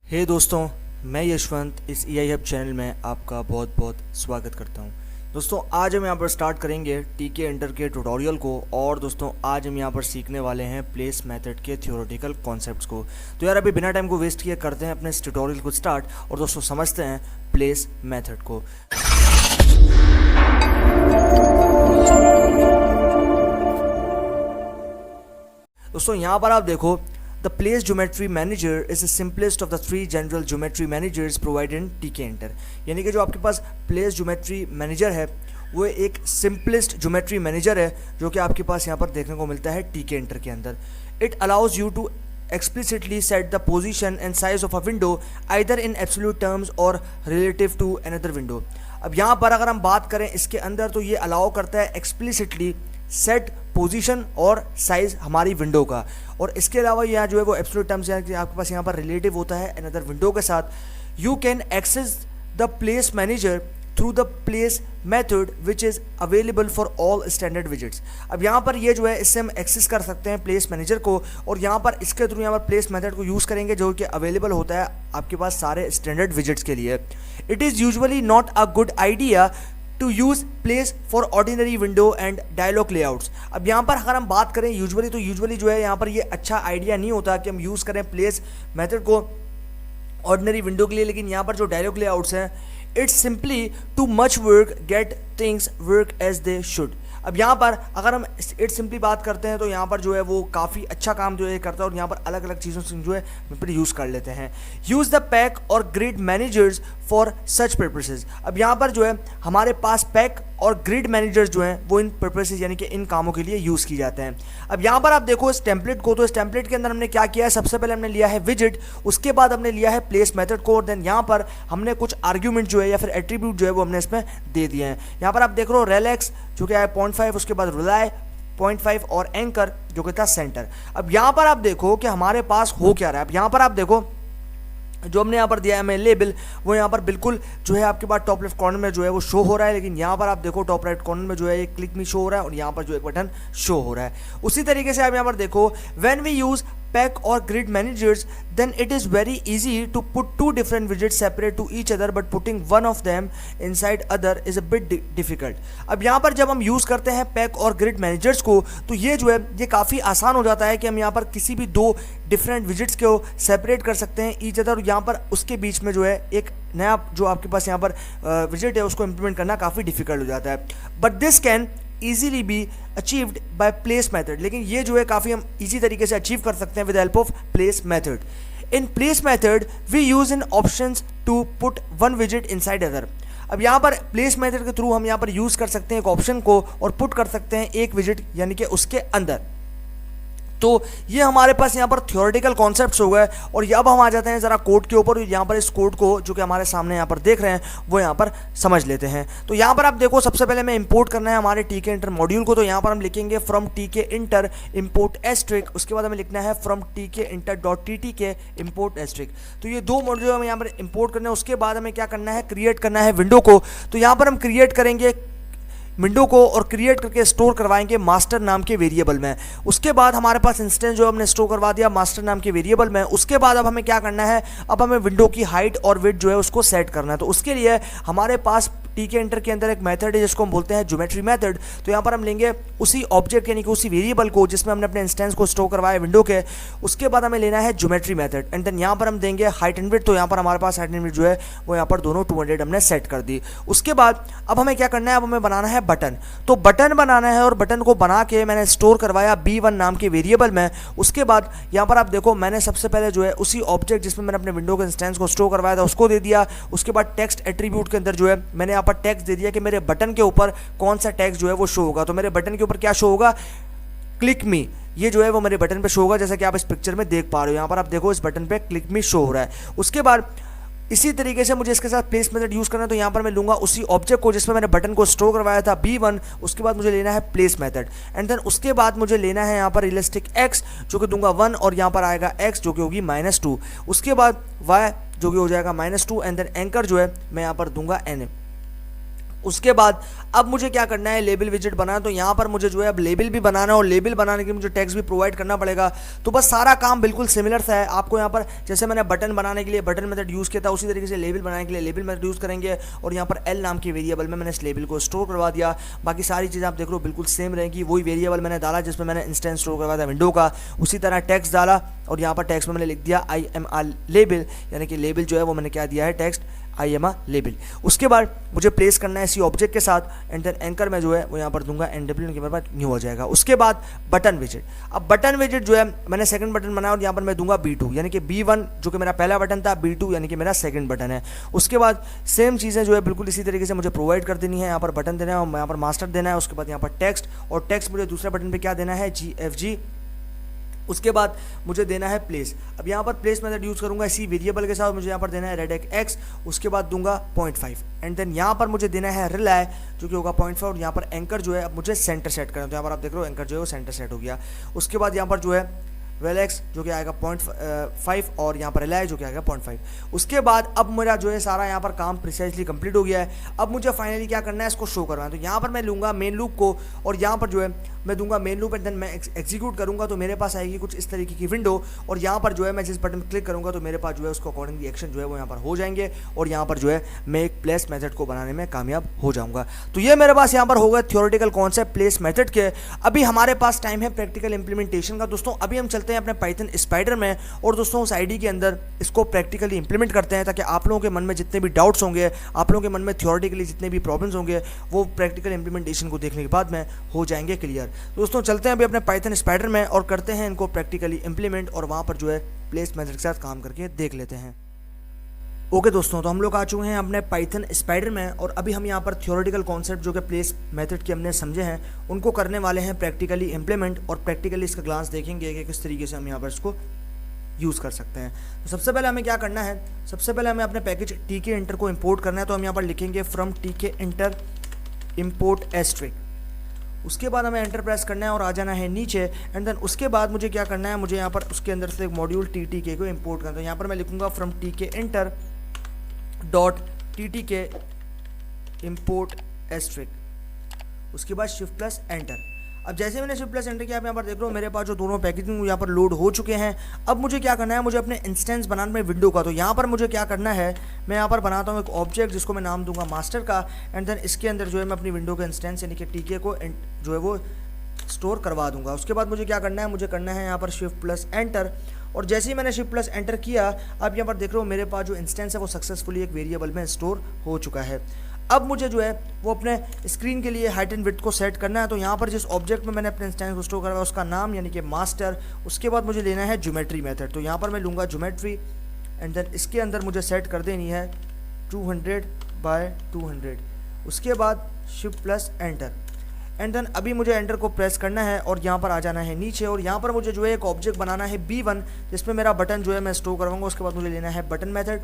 हे दोस्तों, मैं यशवंत इस EI हब चैनल में आपका बहुत बहुत स्वागत करता हूं। दोस्तों, आज हम यहाँ पर स्टार्ट करेंगे टीके इंटर के ट्यूटोरियल को। और दोस्तों, आज हम यहाँ पर सीखने वाले हैं प्लेस मेथड के थ्योरेटिकल कॉन्सेप्ट्स को। तो यार, अभी बिना टाइम को वेस्ट किए करते हैं अपने इस ट्यूटोरियल को स्टार्ट और दोस्तों समझते हैं प्लेस मेथड को। दोस्तों, यहाँ पर आप देखो, The Place Geometry Manager is the simplest of the three general geometry managers provided in TK Enter। यानी कि जो आपके पास Place Geometry Manager है वो एक simplest geometry manager है जो कि आपके पास यहाँ पर देखने को मिलता है TK Enter के अंदर। It allows you to explicitly set the position and size of a window either in absolute terms or relative to another window। अब यहाँ पर अगर हम बात करें इसके अंदर तो ये अलाउ करता है explicitly सेट पोजीशन और साइज हमारी विंडो का। और इसके अलावा यहाँ जो है वो एब्सोल्यूट टर्म्स है कि आपके पास यहाँ पर रिलेटिव होता है अनदर विंडो के साथ। You can access the place manager through the place method which is available for all standard widgets. अब यहाँ पर ये जो है इससे हम एक्सेस कर सकते हैं प्लेस मैनेजर को और यहाँ पर इसके थ्रू यहाँ पर प्लेस मेथड को यूज़ करेंगे जो कि अवेलेबल होता है आपके पास सारे स्टैंडर्ड विजिट्स के लिए। It is usually not a good idea to use place for ordinary window and dialog layouts. अब यहाँ पर अगर हम बात करें यूजुअली जो है यहाँ पर ये अच्छा आइडिया नहीं होता कि हम यूज़ करें प्लेस मेथड को ऑर्डिनरी विंडो के लिए। लेकिन यहाँ पर जो डायलॉग लेआउट्स हैं, it's simply too much work get things work as they should. अब यहाँ पर अगर हम इट सिंपली बात करते हैं तो यहाँ पर जो है वो काफ़ी अच्छा काम जो है करता है और यहाँ पर अलग अलग चीज़ों से जो है पर यूज़ कर लेते हैं। यूज़ द पैक और grid managers for such purposes. अब यहाँ पर जो है हमारे पास पैक और ग्रिड मैनेजर्स जो हैं वो इन पर्पसेस यानी कि इन कामों के लिए यूज़ किए जाते हैं। अब यहाँ पर आप देखो इस टेम्पलेट को, तो इस टेम्पलेट के अंदर हमने क्या किया है, सबसे पहले हमने लिया है विजिट, उसके बाद हमने लिया है प्लेस मेथड को और देन यहाँ पर हमने कुछ आर्ग्यूमेंट जो है या फिर एट्रीब्यूट जो है वो हमने इसमें दे दिए हैं। यहाँ पर आप देख रहे हो रेलेक्स जो कि है 0.5, उसके बाद रिलाय 0.5 और एंकर जो कि था सेंटर। अब यहाँ पर आप देखो कि हमारे पास हो क्या रहा है। अब यहाँ पर आप देखो जो हमने यहाँ पर दिया है हमें लेबल, वो यहाँ पर बिल्कुल जो है आपके पास टॉप लेफ्ट कॉर्नर में जो है वो शो हो रहा है। लेकिन यहाँ पर आप देखो टॉप राइट कॉर्नर में जो है एक क्लिक मी शो हो रहा है और यहाँ पर जो एक बटन शो हो रहा है। उसी तरीके से आप यहाँ पर देखो व्हेन वी यूज पैक और grid managers then it is very easy to put two different widgets separate to each other but putting one of them inside other is a bit difficult। अब यहाँ पर जब हम use करते हैं pack और grid managers को तो ये जो है ये काफ़ी आसान हो जाता है कि हम यहाँ पर किसी भी दो डिफरेंट विजिट्स को सेपरेट कर सकते हैं ईच अदर और यहाँ पर उसके बीच में जो है एक नया जो आपके पास यहाँ पर विजिट है उसको इम्प्लीमेंट करना काफ़ी डिफिकल्ट हो जाता है। But this can easily be achieved by place method। लेकिन ये जो है काफ़ी हम इजी तरीके से अचीव कर सकते हैं with the help of place method। In place method we use in options to put one widget inside other। अब यहाँ पर place method के थ्रू हम यहाँ पर यूज़ कर सकते हैं एक ऑप्शन को और पुट कर सकते हैं एक विजिट यानी कि उसके अंदर। तो ये हमारे पास यहाँ पर थ्योरेटिकल कॉन्सेप्ट्स हो गए और अब हम आ जाते हैं ज़रा कोड के ऊपर। यहाँ पर इस कोड को जो कि हमारे सामने यहाँ पर देख रहे हैं वो यहाँ पर समझ लेते हैं। तो यहाँ पर आप देखो सबसे पहले हमें इंपोर्ट करना है हमारे टीके इंटर मॉड्यूल को। तो यहाँ पर हम लिखेंगे फ्रॉम टीके इंटर इम्पोर्ट एस्ट्रिक, उसके बाद हमें लिखना है from tkinter dot ttk import asterisk. तो ये दो मॉड्यूल हमें यहाँ पर इंपोर्ट करना है। उसके बाद हमें क्या करना है, क्रिएट करना है विंडो को। तो यहाँ पर हम क्रिएट करेंगे विंडो को और क्रिएट करके स्टोर करवाएंगे मास्टर नाम के वेरिएबल में। उसके बाद हमारे पास इंस्टेंस जो हमने स्टोर करवा दिया मास्टर नाम के वेरिएबल में। उसके बाद अब हमें क्या करना है, अब हमें विंडो की हाइट और विड्थ जो है उसको सेट करना है। तो उसके लिए हमारे पास टीके इंटर के अंदर एक मेथड है जिसको हम बोलते हैं ज्योमेट्री मेथड। तो यहाँ पर हम लेंगे उसी ऑब्जेक्ट यानी कि उसी वेरिएबल को जिसमें हमने अपने इंस्टेंस को स्टोर करवाया विंडो के। उसके बाद हमें लेना है ज्योमेट्री मेथड एंड देन यहाँ पर हम देंगे हाइट एंड विड्थ। तो यहाँ पर हमारे पास हाइट एंड विड्थ जो है वो यहाँ पर दोनों 200 हमने सेट कर दी। उसके बाद अब हमें क्या करना है, अब हमें बनाना है बटन। तो बटन बनाना है और बटन को बना के मैंने स्टोर करवाया b1 नाम के वेरिएबल में। उसके बाद यहाँ पर आप देखो मैंने सबसे पहले जो है उसी ऑब्जेक्ट जिसमें मैंने अपने विंडो के इंस्टेंस को स्टोर करवाया था उसको दे दिया। उसके बाद टेक्स्ट एट्रीब्यूट के अंदर जो है मैंने यहाँ पर टेक्स्ट दे दिया कि मेरे बटन के ऊपर कौन सा टेक्स्ट जो है वो शो होगा। तो मेरे बटन के ऊपर क्या शो होगा, क्लिक मी, ये जो है वो मेरे बटन पे शो होगा जैसा कि आप इस पिक्चर में देख पा रहे हो। यहाँ पर आप देखो इस बटन पे क्लिक मी शो हो रहा है। उसके बाद इसी तरीके से मुझे इसके साथ प्लेस मेथड यूज़ करना है। तो यहाँ पर मैं लूँगा उसी ऑब्जेक्ट को जिसमें मैंने बटन को स्टोर करवाया था b1। उसके बाद मुझे लेना है प्लेस मेथड एंड देन उसके बाद मुझे लेना है यहाँ पर रियलिस्टिक x जो कि दूंगा 1 और यहाँ पर आएगा x जो कि होगी -2। उसके बाद y जो कि हो जाएगा -2 एंड देन एंकर जो है मैं यहाँ पर दूंगा n। उसके बाद अब मुझे क्या करना है, लेबल विजिट बनाना। तो यहाँ पर मुझे जो है अब लेबल भी बनाना है और लेबल बनाने के लिए मुझे टेक्स्ट भी प्रोवाइड करना पड़ेगा। तो बस सारा काम बिल्कुल सिमिलर सा है। आपको यहाँ पर जैसे मैंने बटन बनाने के लिए बटन मेथड यूज़ किया था, उसी तरीके से लेबल बनाने के लिए लेबल मेथड यूज़ करेंगे। और यहाँ पर एल नाम की वेरिएबल में मैंने इस लेबल को स्टोर करवा दिया। बाकी सारी चीज़ें आप देख लो बिल्कुल सेम रहेंगी। वही वेरिएबल मैंने डाला जिसमें मैंने इंस्टेंस स्टोर करवाया था विंडो का, उसी तरह टेक्स्ट डाला और यहाँ पर टेक्स्ट में मैंने लिख दिया आई एम आ लेबल, यानी कि लेबल जो है वो मैंने क्या दिया है, text I am a label. उसके बाद मुझे प्लेस करना है इसी ऑब्जेक्ट के साथ एंड देन एंकर में जो है वो यहाँ पर दूंगा NW के बाद न्यू हो जाएगा। उसके बाद बटन विजिट। अब बटन विजिट जो है मैंने सेकंड बटन बनाया और यहाँ पर मैं दूंगा B2, यानी कि B1 जो कि मेरा पहला बटन था, B2 यानी कि मेरा सेकंड बटन है। उसके बाद सेम चीज़ें जो है बिल्कुल इसी तरीके से मुझे प्रोवाइड कर देनी है। यहाँ पर बटन देना है और यहाँ पर मास्टर देना है। उसके बाद यहाँ पर टेक्स्ट, और टेक्स्ट मुझे दूसरे बटन पर क्या देना है, GFG। उसके बाद मुझे देना है प्लेस। अब यहाँ पर प्लेस मेथड यूज़ करूँगा इसी वेरिएबल के साथ। मुझे यहाँ पर देना है रेडेक x, उसके बाद दूंगा 0.5 एंड देन यहाँ पर मुझे देना है रिलाय जो कि होगा 0.5 और यहाँ पर एंकर जो है अब मुझे सेंटर सेट करना है। तो यहाँ पर आप देख रहे हो एंकर जो है वो सेंटर सेट हो गया। उसके बाद यहाँ पर जो है वेलेक्स जो कि आएगा 0.5 और यहाँ पर रिलाय जो कि आएगा 0.5। उसके बाद अब मेरा जो है सारा यहाँ पर काम प्रिसाइजली कंप्लीट हो गया है। अब मुझे फाइनली क्या करना है, इसको शो करना है। तो यहाँ पर मैं लूँगा मेन लूप को और यहाँ पर जो है मैं दूंगा मेन लूप एंड देन मैं एग्जीक्यूट करूँगा। तो मेरे पास आएगी कुछ इस तरीके की विंडो और यहाँ पर जो है मैं जिस बटन क्लिक करूँगा तो मेरे पास जो है उसको अकॉर्डिंगली एक्शन जो है वो यहाँ पर हो जाएंगे और यहाँ पर जो है मैं एक प्लेस मेथड को बनाने में कामयाब हो जाऊँगा। तो ये मेरे पास यहाँ पर होगा थ्योरेटिकल कॉन्सेप्ट प्लेस मेथड के। अभी हमारे पास टाइम है प्रैक्टिकल इंप्लीमेंटेशन का। दोस्तों अभी हम चलते हैं अपने पाइथन स्पाइडर में और दोस्तों उस आईडी के अंदर इसको प्रैक्टिकली इंप्लीमेंट करते हैं ताकि आप लोगों के मन में जितने भी डाउट्स होंगे, आप लोगों के मन में थ्योरेटिकली जितने भी प्रॉब्लम्स होंगे वो प्रैक्टिकल इंप्लीमेंटेशन को देखने के बाद में हो जाएंगे क्लियर। दोस्तों चलते हैं अभी अपने पाइथन स्पाइडर में और करते हैं इनको प्रैक्टिकली इंप्लीमेंट और वहाँ पर जो है प्लेस मेथड के साथ काम करके देख लेते हैं। ओके दोस्तों, तो हम लोग आ चुके हैं अपने पाइथन स्पाइडर में और अभी हम यहाँ पर थ्योरेटिकल कॉन्सेप्ट जो कि प्लेस मेथड के हमने समझे हैं उनको करने वाले हैं प्रैक्टिकली इंप्लीमेंट और प्रैक्टिकली इसका ग्लांस देखेंगे कि किस तरीके से हम यहाँ पर इसको यूज़ कर सकते हैं। तो सबसे पहले हमें क्या करना है, सबसे पहले हमें अपने पैकेज tk इंटर को इंपोर्ट करना है। तो हम यहाँ पर लिखेंगे from tk inter import asterisk. उसके बाद हमें एंटर प्रेस करना है और आ जाना है नीचे एंड देन उसके बाद मुझे क्या करना है, मुझे यहाँ पर उसके अंदर से एक मॉड्यूल ttk को इंपोर्ट करना है। तो यहाँ पर मैं लिखूँगा from tk inter dot ttk import asterisk, उसके बाद शिफ्ट प्लस एंटर। अब जैसे मैंने शिफ्ट प्लस एंटर किया, आप यहाँ पर देख रहे हो मेरे पास जो दोनों पैकेजिंग यहाँ पर लोड हो चुके हैं। अब मुझे क्या करना है, मुझे अपने इंस्टेंस बनाना है विंडो का। तो यहाँ पर मुझे क्या करना है, मैं यहाँ पर बनाता हूँ एक ऑब्जेक्ट जिसको मैं नाम दूंगा मास्टर का एंड देन इसके अंदर जो है मैं अपनी विंडो के इंस्टेंस यानी कि टीके को जो है वो स्टोर करवा दूंगा। उसके बाद मुझे क्या करना है, मुझे करना है यहाँ पर शिफ्ट प्लस एंटर और जैसे ही मैंने शिफ्ट प्लस एंटर किया, आप यहाँ पर देख रहे हो मेरे पास जो इंस्टेंस है वो सक्सेसफुली एक वेरिएबल में स्टोर हो चुका है। अब मुझे जो है वो अपने स्क्रीन के लिए हाइट एंड विड्थ को सेट करना है। तो यहाँ पर जिस ऑब्जेक्ट में मैंने अपने इंस्टेंस को स्टोर करवाया उसका नाम यानी कि मास्टर, उसके बाद मुझे लेना है ज्योमेट्री मेथड। तो यहाँ पर मैं लूँगा ज्योमेट्री एंड देन इसके अंदर मुझे सेट कर देनी है 200 बाय 200। उसके बाद shift plus enter and then अभी मुझे एंटर को प्रेस करना है और यहाँ पर आ जाना है नीचे और यहाँ पर मुझे जो है एक ऑब्जेक्ट बनाना है B1 जिसमें मेरा बटन जो है मैं स्टोर करवाऊंगा। उसके बाद मुझे लेना है बटन मेथड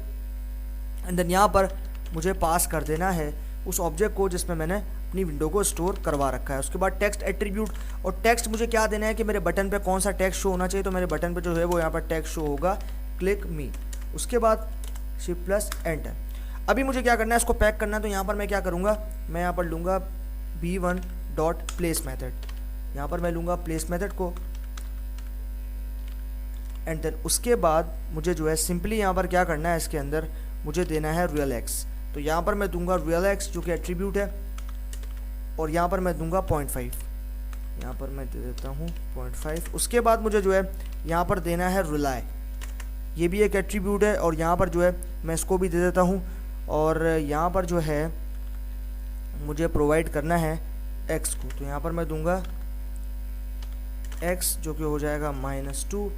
एंड देन यहाँ पर मुझे पास कर देना है उस ऑब्जेक्ट को जिसमें मैंने अपनी विंडो को स्टोर करवा रखा है। उसके बाद टेक्स्ट एट्रीब्यूट और टेक्स्ट मुझे क्या देना है कि मेरे बटन पे कौन सा टेक्स्ट शो होना चाहिए। तो मेरे बटन पे जो है वो यहाँ पर टेक्स्ट शो होगा क्लिक मी। उसके बाद शिफ्ट प्लस एंटर। अभी मुझे क्या करना है, इसको पैक करना है। तो यहाँ पर मैं क्या करूँगा, मैं यहाँ पर लूँगा B1 डॉट प्लेस मेथड, यहाँ पर मैं लूँगा प्लेस मेथड को एंड देन उसके बाद मुझे जो है सिंपली यहाँ पर क्या करना है, इसके अंदर मुझे देना है रियल एक्स। तो यहाँ पर मैं दूंगा रियल एक्स जो कि एट्रीब्यूट है और यहाँ पर मैं दूंगा 0.5, यहाँ पर मैं दे देता हूँ 0.5। उसके बाद मुझे जो है यहाँ पर देना है रिलाय, ये भी एक एट्रीब्यूट है और यहाँ पर जो है मैं इसको भी दे देता हूँ और यहाँ पर जो है मुझे प्रोवाइड करना है एक्स को। तो यहाँ पर मैं दूंगा एक्स जो कि हो जाएगा -2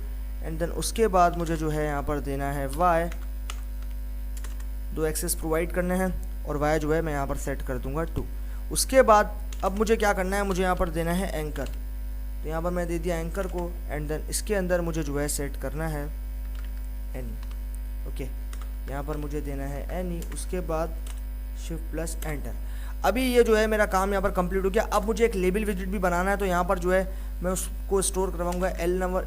एंड देन उसके बाद मुझे जो है यहाँ पर देना है वाई, 2 एक्सेस प्रोवाइड करने हैं और वाई जो है मैं यहाँ पर सेट कर दूंगा 2। उसके बाद अब मुझे क्या करना है, मुझे यहाँ पर देना है एंकर। तो यहाँ पर मैं दे दिया एंकर को एंड देन इसके अंदर मुझे जो है सेट करना है एनी। ओके, यहाँ पर मुझे देना है एनी। उसके बाद शिफ्ट प्लस एंटर। अभी ये जो है मेरा काम यहाँ पर कंप्लीट हो गया। अब मुझे एक लेबल विजिट भी बनाना है। तो यहाँ पर जो है मैं उसको स्टोर करवाऊंगा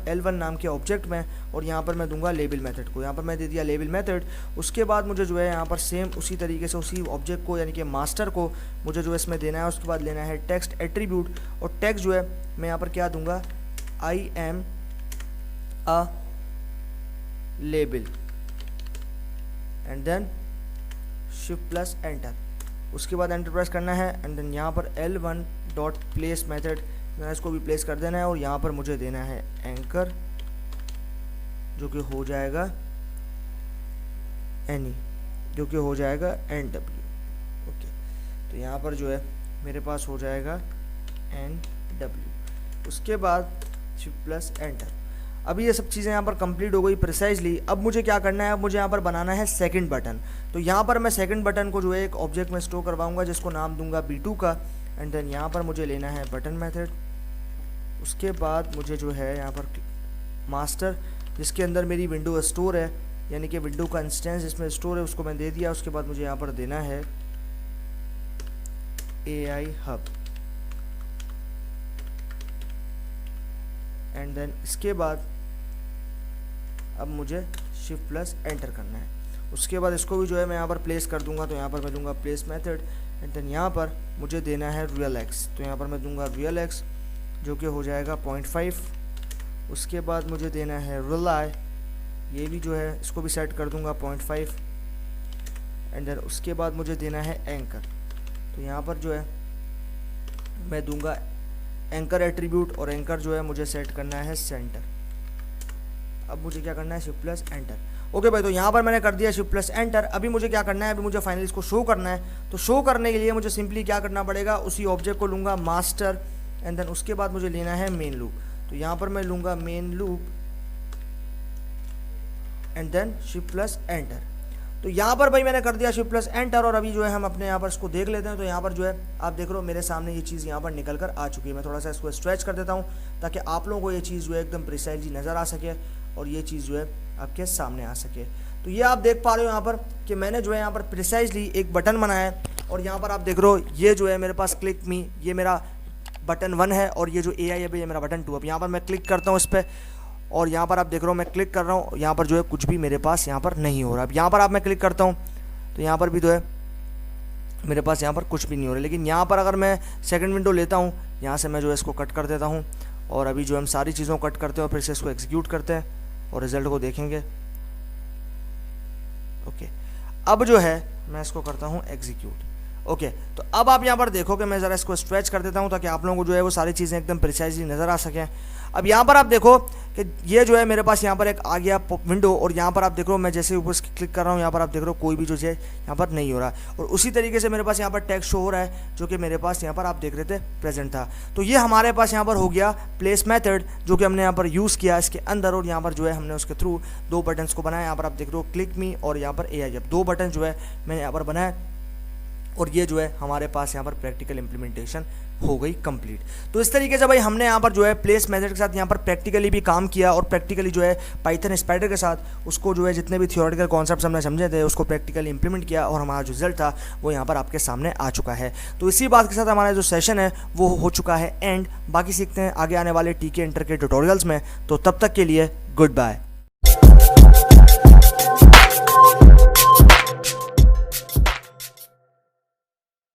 L1 नाम के ऑब्जेक्ट में, और यहाँ पर मैं दूंगा लेबल मेथड को। यहाँ पर मैं दे दिया लेबल मेथड। उसके बाद मुझे जो है यहाँ पर सेम उसी तरीके से उसी ऑब्जेक्ट को यानी कि मास्टर को मुझे जो है इसमें देना है। उसके बाद लेना है टेक्स्ट एट्रीब्यूट, और टेक्स्ट जो है मैं यहाँ पर क्या दूंगा, I am a label, and then shift plus enter. उसके बाद एंटर प्रेस करना है, एंड देन यहाँ पर L1 डॉट प्लेस मेथड मैं इसको भी प्लेस कर देना है, और यहाँ पर मुझे देना है एंकर, जो कि हो जाएगा एनी, जो कि हो जाएगा NW। ओके, तो यहाँ पर जो है मेरे पास हो जाएगा NW। उसके बाद शिफ्ट प्लस एंटर। अभी ये सब चीज़ें यहाँ पर कंप्लीट हो गई प्रिसाइजली। अब मुझे क्या करना है, अब मुझे यहाँ पर बनाना है सेकंड बटन। तो यहाँ पर मैं सेकंड बटन को जो है एक ऑब्जेक्ट में स्टोर करवाऊंगा, जिसको नाम दूंगा B2 का, एंड देन यहाँ पर मुझे लेना है बटन मेथड। उसके बाद मुझे जो है यहाँ पर मास्टर, जिसके अंदर मेरी विंडो स्टोर है, यानी कि विंडो का इंस्टेंस जिसमें स्टोर है, उसको मैं दे दिया। उसके बाद मुझे यहाँ पर देना है AI हब, एंड देन इसके बाद अब मुझे शिफ्ट प्लस एंटर करना है। उसके बाद इसको भी जो है मैं यहाँ पर प्लेस कर दूंगा। तो यहाँ पर मैं दूंगा प्लेस मेथड, एंड देन यहाँ पर मुझे देना है रियल एक्स। तो यहाँ पर मैं दूंगा रियल एक्स, जो कि हो जाएगा 0.5। उसके बाद मुझे देना है रिलाई, ये भी जो है इसको भी सेट कर दूंगा 0.5, एंड देन उसके बाद मुझे देना है एंकर। तो यहाँ पर जो है मैं दूंगा एंकर एट्रीब्यूट, और एंकर जो है मुझे सेट करना है सेंटर। अब मुझे क्या करना है, शिफ्ट प्लस एंटर। ओके भाई, तो यहाँ पर मैंने कर दिया शिफ्ट प्लस एंटर। अभी मुझे क्या करना है, अभी मुझे फाइनली इसको शो करना है। तो शो करने के लिए मुझे सिंपली क्या करना पड़ेगा, उसी ऑब्जेक्ट को लूँगा मास्टर, एंड देन उसके बाद मुझे लेना है मेन लूप। तो यहाँ पर मैं लूँगा main loop, and then shift plus enter. तो यहाँ पर भाई मैंने कर दिया शिफ्ट प्लस एंटर, और अभी जो है हम अपने यहाँ पर इसको देख लेते हैं। तो यहाँ पर जो है आप देख रहे हो मेरे सामने ये चीज़ यहाँ पर निकल कर आ चुकी है। मैं थोड़ा सा इसको स्ट्रेच कर देता हूँ ताकि आप लोगों को ये चीज़ जो है एकदम प्रिसाइजली नज़र आ सके, और ये चीज़ जो है आपके सामने आ सके। तो ये आप देख पा रहे हो यहाँ पर कि मैंने जो है यहाँ पर प्रिसाइजली एक बटन बनाया है, और यहाँ पर आप देख रहे हो ये जो है मेरे पास क्लिक मी, ये मेरा बटन 1 है, और ये जो AI है ये मेरा बटन 2। अब यहाँ पर मैं क्लिक करता हूँ इस पर, और यहाँ पर आप देख रहे हो मैं क्लिक कर रहा हूँ, यहाँ पर जो है कुछ भी मेरे पास यहाँ पर नहीं हो रहा। अब यहाँ पर आप मैं क्लिक करता हूँ तो यहाँ पर भी जो है मेरे पास यहाँ पर कुछ भी नहीं हो रहा। लेकिन यहाँ पर अगर मैं सेकंड विंडो लेता हूँ, यहाँ से मैं जो है इसको कट कर देता हूँ, और अभी जो हम सारी चीज़ों को कट करते हैं और फिर से इसको एग्जीक्यूट करते हैं और रिजल्ट को देखेंगे। ओके, अब जो है मैं इसको करता हूँ एग्जीक्यूट। ओके, तो अब आप यहाँ पर देखो कि मैं ज़रा इसको स्ट्रेच कर देता हूँ ताकि आप लोगों को जो है वो सारी चीज़ें एकदम प्रिसाइजली नज़र आ सकें। अब यहाँ पर आप देखो कि ये जो है मेरे पास यहाँ पर एक आ गया विंडो, और यहाँ पर आप देख रहे हो मैं जैसे ऊपर क्लिक कर रहा हूँ यहाँ पर आप देख रहे हो कोई भी जो है यहाँ पर नहीं हो रहा, और उसी तरीके से मेरे पास यहाँ पर टेक्स्ट शो हो रहा है जो कि मेरे पास यहाँ पर आप देख रहे थे प्रेजेंट था। तो ये हमारे पास यहाँ पर हो गया प्लेस मेथड जो कि हमने यहाँ पर यूज़ किया इसके अंदर, और यहाँ पर जो है हमने उसके थ्रू दो बटन्स को बनाया। यहाँ पर आप देख रहे हो क्लिक मी और यहाँ पर AI हब, दो बटन जो है मैंने यहाँ पर बनाया, और ये जो है हमारे पास यहाँ पर प्रैक्टिकल इम्प्लीमेंटेशन हो गई कंप्लीट। तो इस तरीके से भाई हमने यहाँ पर जो है प्लेस मेथड के साथ यहाँ पर प्रैक्टिकली भी काम किया, और प्रैक्टिकली जो है पाइथन स्पाइडर के साथ उसको जो है जितने भी थियोरेटिकल कॉन्सेप्ट्स हमने समझे थे उसको प्रैक्टिकली इंप्लीमेंट किया, और हमारा जो रिजल्ट था वो यहाँ पर आपके सामने आ चुका है। तो इसी बात के साथ हमारा जो सेशन है वो हो चुका है एंड। बाकी सीखते हैं आगे आने वाले TK इंटर के ट्यूटोरियल्स में। तो तब तक के लिए गुड बाय।